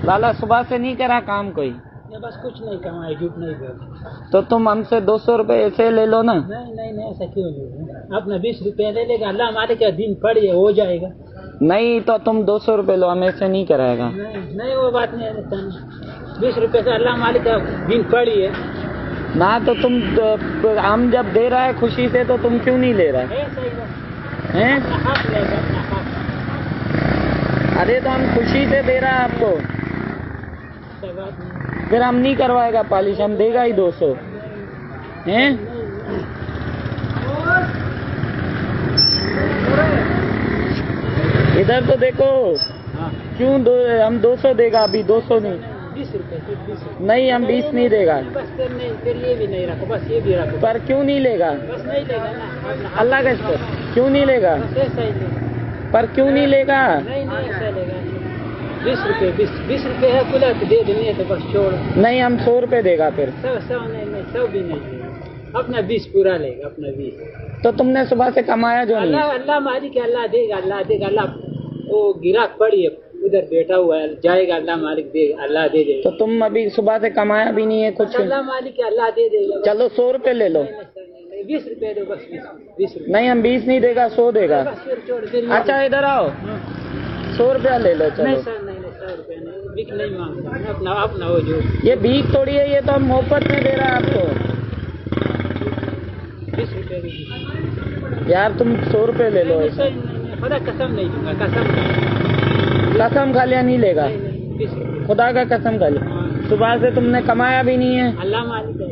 लाला सुबह से नहीं करा काम कोई? बस कुछ नहीं कमाए, झूठ नहीं बोल। तो तुम हमसे 200 रुपए ऐसे ले लो ना। नहीं ऐसा क्यों नहीं, अपना 20 रुपए ले लेगा, अल्लाह हमारे क्या दिन पड़े हो जाएगा। नहीं तो तुम 200 रुपए लो, हमें ऐसे नहीं कराएगा। नहीं वो बात नहीं, 20 रुपए से अल्लाह हमारे क्या दिन पड़ी है ना। तो तुम हम जब दे रहा है खुशी से तो तुम क्यों नहीं ले रहा है? हैं? अरे तो हम खुशी से दे रहा है आपको, फिर हम नहीं करवाएगा पॉलिश, हम देगा ही 200। हैं? इधर तो देखो। क्यों हम 200 देगा, अभी 200 नहीं, 20 रुपए। नहीं हम 20 नहीं देगा। बस फिर ये भी नहीं रखो, बस ये भी रखो। पर क्यों नहीं लेगा? बस नहीं लेगा ना, अल्लाह का शुक्र, क्यों नहीं लेगा? बस ऐसा ही लेगा। पर क्यों नहीं लेगा? नहीं ऐसा लेगा। 20 रुपए 20 रुपए है खुला तो दे देनी है, तो बस छोड़। नहीं हम 100 रुपए देगा फिर। 100 नहीं 100 भी नहीं देगा, अपना 20 पूरा लेगा, अपना 20। तो तुमने सुबह से कमाया जो नहीं। अल्लाह मालिक है, अल्लाह देगा, अल्लाह देगा। अल्लाह वो गिराक पड़ी है उधर बैठा हुआ है, जाएगा, अल्लाह मालिक देगा, अल्लाह दे देगा। तो तुम अभी सुबह से कमाया भी नहीं है कुछ। अल्लाह मालिक है, अल्लाह दे देगा। चलो 100 रुपए ले लो। 20 रुपए दो, बस 20 रुपए। नहीं हम 20 नहीं देगा, 100 देगा। अच्छा इधर आओ, 100 रुपया ले लो। चलो नहीं सर, नहीं 100 रुपए नहीं, भीख नहीं मांगता, अपना हो जो। ये भीख थोड़ी है, ये तो हम मोहब्बत में दे रहा है आपको। 20 रुपए यार तुम 100 रुपए ले लो। खुदा कसम नहीं दूंगा, कसम कसम खा लिया नहीं लेगा? 20 रुपए। खुदा का कसम खा लिया। सुबह से तुमने कमाया भी नहीं है। अल्लाह मालिक है।